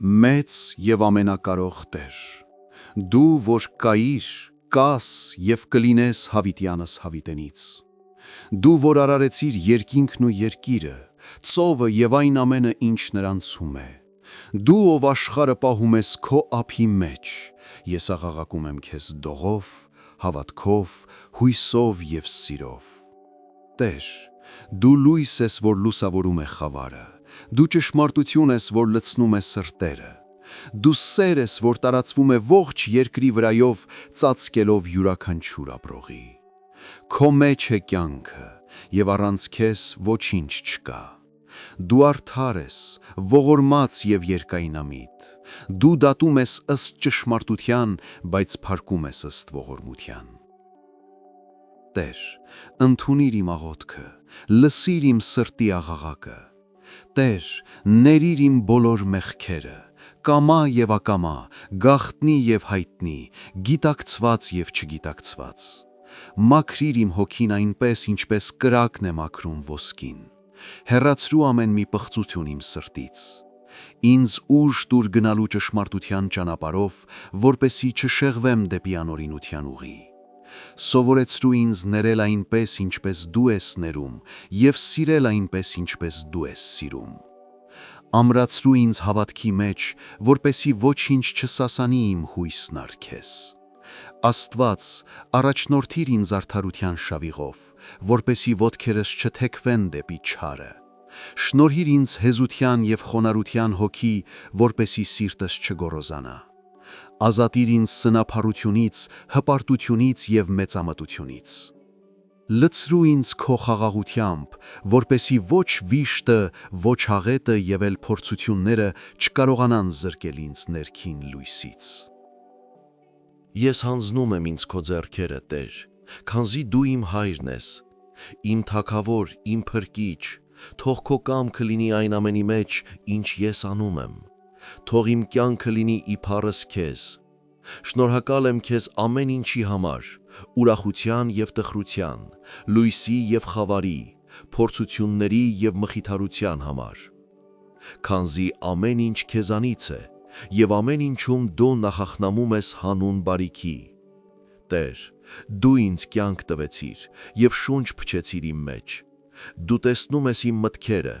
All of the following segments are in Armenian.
Մեծ և ամենակարող Տեր, դու որ կայիր, կաս և կլինես հավիտյանս հավիտենից, դու որ արարեցիր երկինքն ու երկիրը, ծովը և այն ամենը, ինչ նրանցում է, դու ով աշխարհը պահում ես քո ափի մեջ, ես աղաղակում եմ քեզ դողով, հավատքով, հույսով և սիրով։ Տեր, դու լույս ես, որ լուսավորում է խավարը, դու ճշմարտություն ես, որ լցնում է սրտերը, դու սեր ես, որ տարածվում է ողջ երկրի վրայով, ծածկելով յուրաքանչյուր ապրողի։ Քո մեջ է կյանքը, և առանց քեզ ոչինչ չկա։ Դու արդար ես, ողորմած և երկայնամիտ, դու դատում ես ըստ ճշմարտության, բայց փրկում ես ըստ ողորմության։ Տեր, ընդունիր իմ աղոթքը, լսիր իմ սրտի աղաղակը։ Տեր, ներիր իմ բոլոր մեղքերը, կամա և ակամա, գաղտնի և հայտնի, գիտակցված և չգիտակցված։ Մաքրիր իմ հոգին այնպես, ինչպես կրակն է մաքրում ոսկին։ Հեռացրու ամեն մի պղծություն իմ սրտից։ Ինձ ուժ տուր գնալու ճշմարտության ճանապարհով, որպեսզի չշեղվեմ դեպի անօրինության ուղի։ Սովորեցրու ինձ ներել այնպես, ինչպես դու ես ներում, և սիրել այնպես, ինչպես դու ես սիրում։ Ամրացրու ինձ հավատքի մեջ, որպեսզի ոչինչ չսասանի իմ հույսն առ քեզ։ Աստված, առաջնորդիր ինձ արդարության շավիղով, որպեսզի ոտքերս չթեքվեն դեպի չարը։ Շնորհիր ինձ հեզության և խոնարհության հոգի, որպեսզի սիրտս չգոռոզանա։ Ազատիր ինձ սնափառությունից, հպարտությունից և մեծամտությունից։ Լցրու ինձ քո խաղաղությամբ, որպեսզի ոչ վիշտը, ոչ աղետը և էլ փորձությունները չկարողանան զրկել ինձ ներքին լույսից։ Ես հանձնում եմ ինձ քո ձեռքերը, Տեր, քանզի դու իմ հայրն ես, իմ թագավոր, իմ փրկիչ, թող քո կամքը լինի այն ամենի մեջ, ինչ ես անում եմ, թող իմ կյանքը լինի իբարս քեզ։ Շնորհակալ եմ քեզ ամեն ինչի համար, ուրախության և տխրության, լույսի և խավարի, փորձությունների և մխիթարության համար։ Քանզի ամեն ինչ քեզանից է, և ամեն ինչում դու նախախնամում ես հանուն բարիքի։ Տեր, դու ինձ կյանք տվեցիր և շունչ փչեցիր իմ մեջ։ Դու տեսնում ես իմ մտքերը,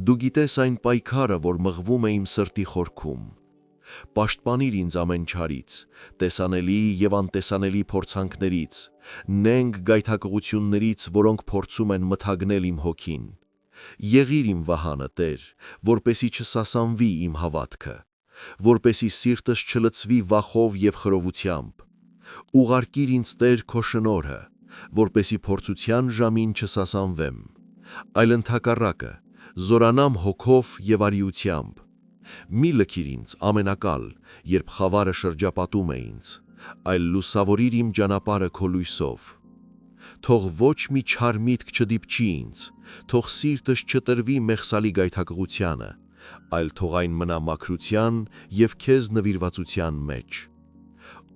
դու գիտես այն պայքարը, որ մղվում է իմ սրտի խորքում։ Պաշտպանիր ինձ ամեն չարից, տեսանելի և անտեսանելի փորձանքներից, նենգ գայթակղություններից, որոնք փորձում են մթագնել իմ հոգին։ Եղիր իմ վահանը, Տեր, որպեսզի չսասանվի իմ հավատքը, որպեսզի սիրտս չլցվի վախով և խռովությամբ։ Ուղարկիր ինձ, Տեր, քո շնորհը, որպեսզի փորձության ժամին չսասանվեմ, այլ ընդհակառակը, զորանամ հոգով և արիությամբ։ Մի լքիր ինձ ամենակալ, երբ խավարը շրջապատում է ինձ, այլ լուսավորիր իմ ճանապարհը քո լույսով։ Թող ոչ մի չար միտք չդիպչի ինձ, թող սիրտս չտրվի մեղսալի գայթակղությանը, այլ թող այն մնա մաքրության և քեզ նվիրվածության մեջ։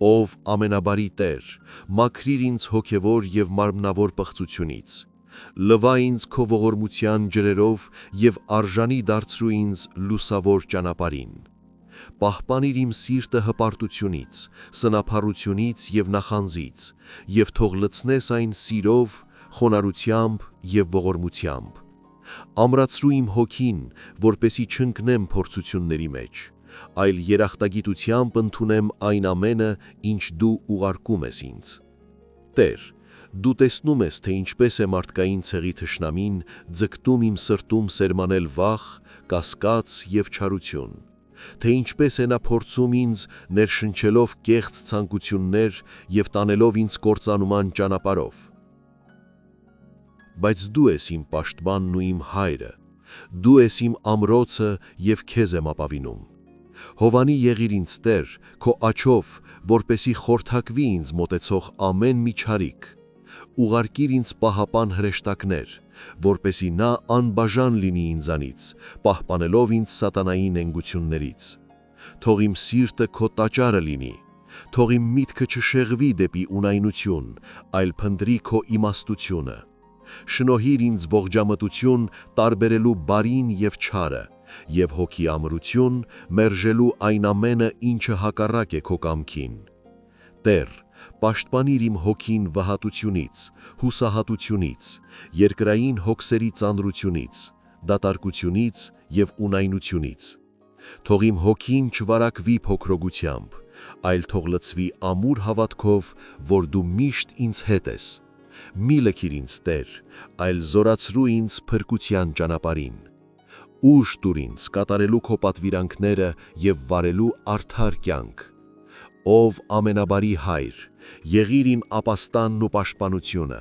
Ով ամենաբարի Տեր, մաքրիր ինձ հոգևոր և մարմնավոր պղծությունից, լվա ինձ քո ողորմության ջրերով և արժանի դարձրու ինձ լուսավոր ճանապարհին։ Պահպանիր իմ սիրտը հպարտությունից, սնափառությունից և նախանձից, և թող լցնես այն սիրով, խոնարհությամբ և ողորմությամբ։ Ամրացրու իմ հոգին, որպեսզի չընկնեմ փորձությունների մեջ, այլ երախտագիտությամբ ընդունեմ այն ամենը, ինչ դու ուղարկում ես ինձ։ Տեր, դու տեսնում ես, թե ինչպես է մարդկային ցեղի թշնամին ձգտում իմ սրտում սերմանել վախ, կասկած և չարություն, թե ինչպես է նա փորձում ինձ ներշնչելով կեղծ ցանկություններ և տանելով ինձ կործանման ճանապարհով։ Բայց դու ես իմ պաշտպանն ու իմ հայրը, դու ես իմ ամրոցը և քեզ եմ ապավինում։ Հովանի եղիր ինձ, Տեր, քո աջով, որպեսզի խորթակվի ինձ մոտեցող ամեն մի չարիք։ Ուղարկիր ինձ պահապան հրեշտակներ, որպեսզի նա անբաժան լինի ինձանից, պահպանելով ինձ սատանայի նենգություններից։ Թող իմ սիրտը քո տաճարը լինի, թող իմ միտքը չշեղվի դեպի ունայնություն, այլ փնտրի քո իմաստությունը։ Շնորհիր ինձ ողջամտություն տարբերելու բարին և չարը, եւ հոգի ամրություն մերժելու այն ամենը, ինչը հակառակ է քո կամքին։ Տեր, պաշտպանիր իմ հոգին վհատությունից, հուսահատությունից, երկրային հոգսերի ծանրությունից, դատարկությունից եւ ունայնությունից։ Թող իմ հոգին չվարակվի փոքրոգությամբ, այլ թող լցվի ամուր հավատքով, որ դու միշտ ինձ հետ ես։ Մի լքիր ինձ, Տեր, այլ զորացրու ինձ փրկության ճանապարհին։ Ուժ տուր ինձ կատարելու քո պատվիրանքները եւ վարելու արդար կյանք։ Ով ամենաբարի Հայր, եղիր իմ ապաստանն ու պաշտպանությունը,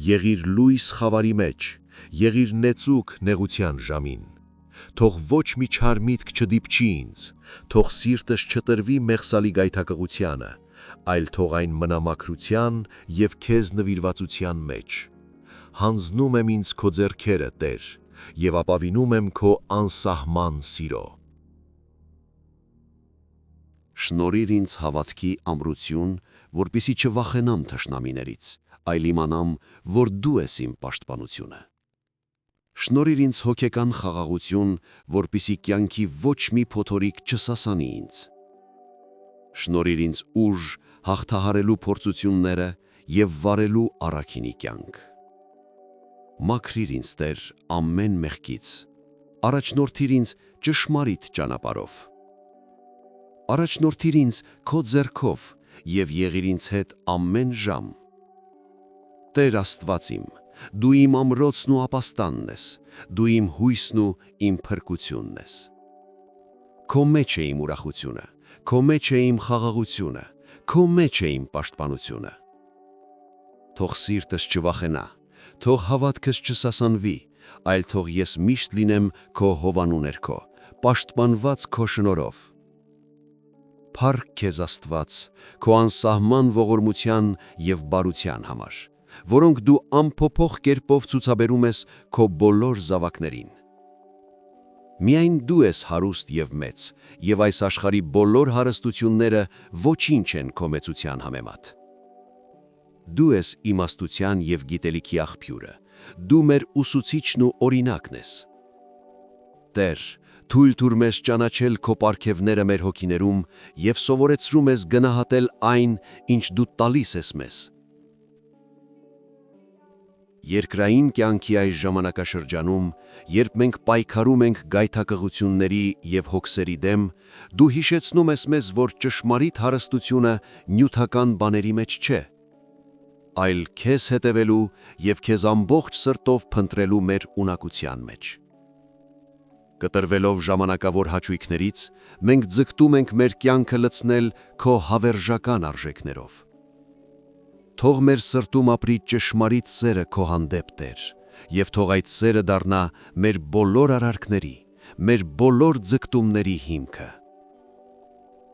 եղիր լույս խավարի մեջ, եղիր նեցուկ նեղության ժամին։ Թող ոչ մի չար միտք չդիպչի ինձ, թող սիրտս չտրվի մեղսալի գայթակղությանը, այլ թող այն մնա մաքրության եւ քեզ նվիրվածության մեջ։ Հանձնում եմ ինձ քո ձեռքերը, Տեր, եւ ապավինում եմ քո անսահման սիրո։ Շնորհիր ինձ հավատքի ամրություն, որպեսզի չվախենամ թշնամիներից, այլ իմանամ, որ դու ես իմ պաշտպանությունը։ Շնորհիր ինձ հոգեկան խաղաղություն, որպեսզի կյանքի ոչ մի փոթորիկ չսասանի ինձ։ Շնորհիր ինձ ուժ հաղթահարելու փորձությունները եւ վարելու առաքինի կյանք։ Մաքրիր ինձ, Տեր, ամեն մեղքից, առաջնորդիր ինձ ճշմարիտ ճանապարհով։ Առաջնորդիր ինձ քո ձեռքով եւ եղիր ինձ հետ ամեն ժամ։ Տեր Աստված իմ, դու իմ ամրոցն ու ապաստանն ես, դու իմ հույսն ու իմ փրկությունն ես։ Քո մեջ է իմ ուրախությունը, քո մեջ է իմ խաղաղությունը, քո մեջ է իմ պաշտպանությունը։ Թող սիրտս չվախենա, թող հավատքս չսասանվի, այլ թող ես միշտ լինեմ քո հովանու ներքո, պաշտպանված քո շնորհով։ Փառք քեզ Աստված, քո անսահման ողորմության եւ բարության համար, որոնք դու անփոփոխ կերպով ցուցաբերում ես քո բոլոր զավակներին։ Միայն դու ես հարուստ եւ մեծ, եւ այս աշխարհի բոլոր հարստությունները ոչինչ են քո մեծության համեմատ։ Դու ես իմաստության եւ գիտելիքի աղբյուրը, դու մեր ուսուցիչն ու օրինակն ես։ Տեր, թույլ տուր մեզ ճանաչել քո պարգևները մեր հոգիներում եւ սովորեցրու մեզ գնահատել այն, ինչ դու տալիս ես մեզ։ Երկրային կյանքի այս ժամանակաշրջանում, երբ մենք պայքարում ենք գայթակղությունների եւ հոգսերի դեմ, դու հիշեցնում ես մեզ, որ ճշմարիտ հարստությունը նյութական բաների մեջ չէ, այլ քեզ հետևելու եւ քեզ ամբողջ սրտով փնտրելու մեր ունակության մեջ։ Կտրվելով ժամանակավոր հաճույքներից, մենք ձգտում ենք մեր կյանքը լցնել քո հավերժական արժեքներով։ Թող մեր սրտում ապրի ճշմարիտ սերը քո հանդեպ, Տեր, եւ թող այդ սերը դառնա մեր բոլոր արարքների, մեր բոլոր ձգտումների հիմքը։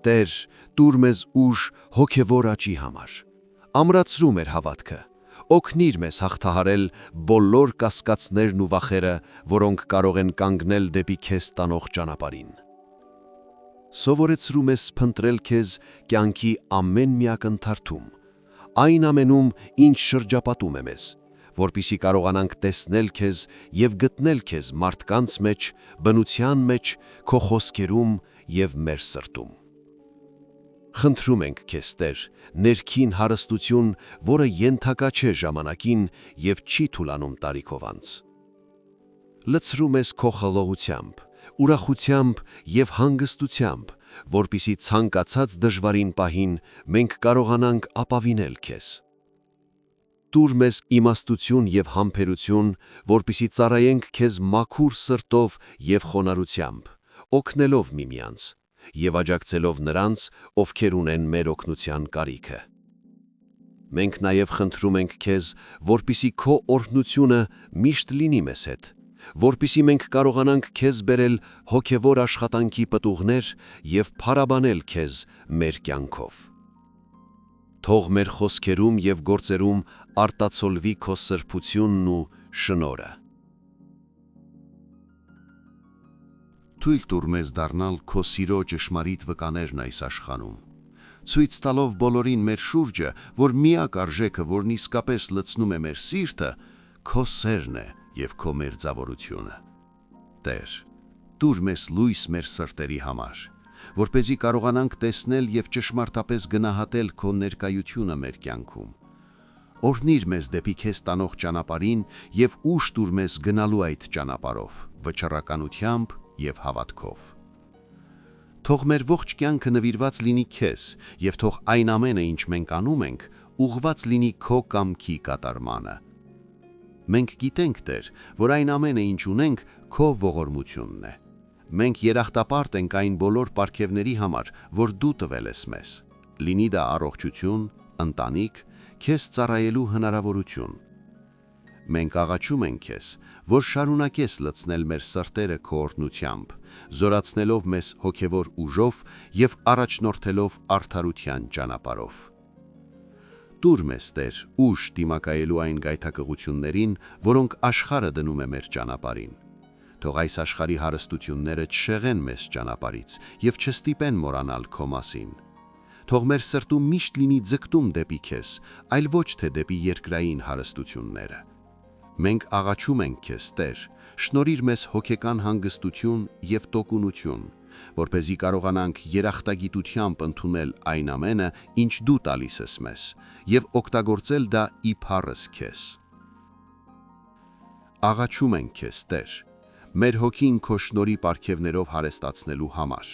Տեր, տուր մեզ ուժ հոգևոր աճի համար, ամրացրու մեր հավատքը, օգնիր մեզ հաղթահարել բոլոր կասկածներն ու վախերը, որոնք կարող են կանգնել դեպի քեզ տանող ճանապարհին։ Սովորեցրու մեզ փնտրել քեզ կյանքի ամեն մի ակնթարթում, այն ամենում, ինչ շրջապատում է մեզ, որպեսզի կարողանանք տեսնել քեզ եւ գտնել քեզ մարդկանց մեջ, բնության մեջ, քո խոսքերում եւ մեր սրտում։ Խնդրում ենք քեզ, Տեր, ներքին հարստություն, որը ենթակա չէ ժամանակին եւ չի թուլանում տարիքով անց։ Լցրու մեզ քո խաղաղությամբ, ուրախությամբ եւ հանգստությամբ, որպեսզի ցանկացած դժվարին պահին մենք կարողանանք ապավինել քեզ։ Տուր մեզ իմաստություն եւ համբերություն, որպեսզի ծառայենք քեզ մաքուր սրտով եւ խոնարհությամբ, օգնելով միմյանց եւ աջակցելով նրանց, ովքեր ունեն մեր օգնության կարիքը։ Մենք նաեւ խնդրում ենք քեզ, որպեսզի քո օրհնությունը միշտ լինի մեզ հետ, որպեսզի մենք կարողանանք քեզ բերել հոգևոր աշխատանքի պտուղներ եւ փառաբանել քեզ մեր կյանքով։ Թող մեր խոսքերում եւ գործերում արտացոլվի քո սրբությունն ու շնորհը։ Թույլ տուր մեզ դառնալ քո սիրո ճշմարիտ վկաներն այս աշխանում, ցույց տալով բոլորին մեր շուրջը, որ միակ արժեքը, որն իսկապես լցնում է մեր սիրտը, քո սերն է եւ քո մերձավորությունը։ Տեր, Տուր մեզ լույս մեր սրտերի համար, որպեսզի կարողանանք տեսնել եւ ճշմարտապես գնահատել քո ներկայությունը մեր կյանքում։ Օրհնիր մեզ դեպի քեզ տանող ճանապարհին եւ ուժ տուր մեզ գնալու այդ ճանապարհով, վճռականությամբ եւ հավատքով։ Թող մեր ողջ կյանքը նվիրված լինի քեզ եւ թող այն ամենը, ինչ մենք անում ենք, ուղղված լինի քո կամքի կատարմանը։ Մենք գիտենք, Տեր, որ այն ամենը, ինչ ունենք, քո ողորմությունն է։ Մենք երախտապարտ ենք այն բոլոր պարգևների համար, որ դու տվել ես մեզ։ Լինի դա առողջություն, ընտանիք, քեզ ծառայելու հնարավորություն։ Մենք աղաչում ենք քեզ, որ շարունակես լցնել մեր սրտերը քո օրհնությամբ, զորացնելով մեզ հոգևոր ուժով եւ առաջնորդելով արդարության ճանապարհով։ Տուր մեզ, Տեր, ուժ դիմակայելու այն գայթակղություններին, որոնք աշխարհը դնում է մեր ճանապարհին։ Թող այս աշխարհի հարստությունները չշեղեն մեզ ճանապարհից եւ չստիպեն մոռանալ քո մասին։ Թող մեր սրտում միշտ լինի ձգտում դեպի քեզ, այլ ոչ թե դեպի երկրային հարստությունները։ Մենք աղաչում ենք քեզ, Տեր, շնորհիր մեզ հոգեկան հանգստություն եւ տոկունություն, որպեսզի կարողանանք երախտագիտությամբ ընդունել այն ամենը, ինչ դու տալիս ես մեզ, եւ օգտագործել դա իբարս քեզ։ Աղաչում ենք քեզ, Տեր, մեր հոգին քո շնորհի պարգևներով հարստացնելու համար։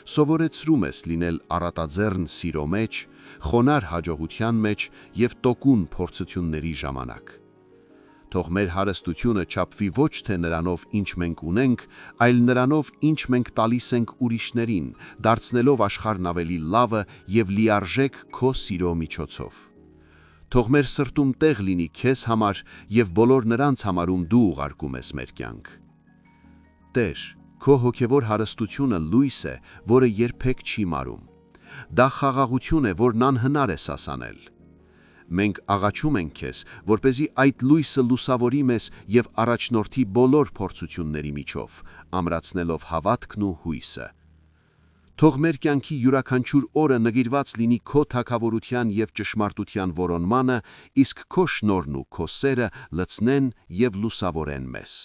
Սովորեցրու մեզ լինել առատաձեռն սիրո մեջ, խոնարհ հաջողության մեջ եւ տոկուն փորձությունների ժամանակ։ Թող մեր հարստությունը չափվի ոչ թե նրանով, ինչ մենք ունենք, այլ նրանով, ինչ մենք տալիս ենք ուրիշներին, դարձնելով աշխարհն ավելի լավը եւ լիարժեք քո սիրո միջոցով։ Թող մեր սրտում տեղ լինի քեզ համար եւ բոլոր նրանց համար, ում դու ուղարկում ես մեր կյանք։ Տեր, քո հոգևոր հարստությունը լույս է, որը երբեք չի մարում։ Դա խաղաղություն է, որն անհնար է սասանել։ Մենք աղաչում ենք քեզ, որպեսզի այդ լույսը լուսավորի մեզ եւ առաջնորդի բոլոր փորձությունների միջով, ամրացնելով հավատքն ու հույսը։ Թող մեր կյանքի յուրաքանչյուր օրը նվիրված լինի քո թագավորության եւ ճշմարտության որոնմանը, իսկ քո շնորհն ու քո սերը լցնեն եւ լուսավորեն մեզ։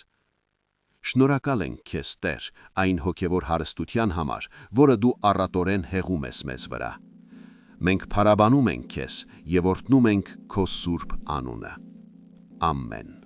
Շնորհակալ ենք քեզ, Տեր, այն հոգևոր հարստության համար, որը դու առատորեն հեղում ես մեզ վրա։ Մենք փառաբանում ենք քեզ եւ օրհնում ենք քո սուրբ անունը։ Ամեն։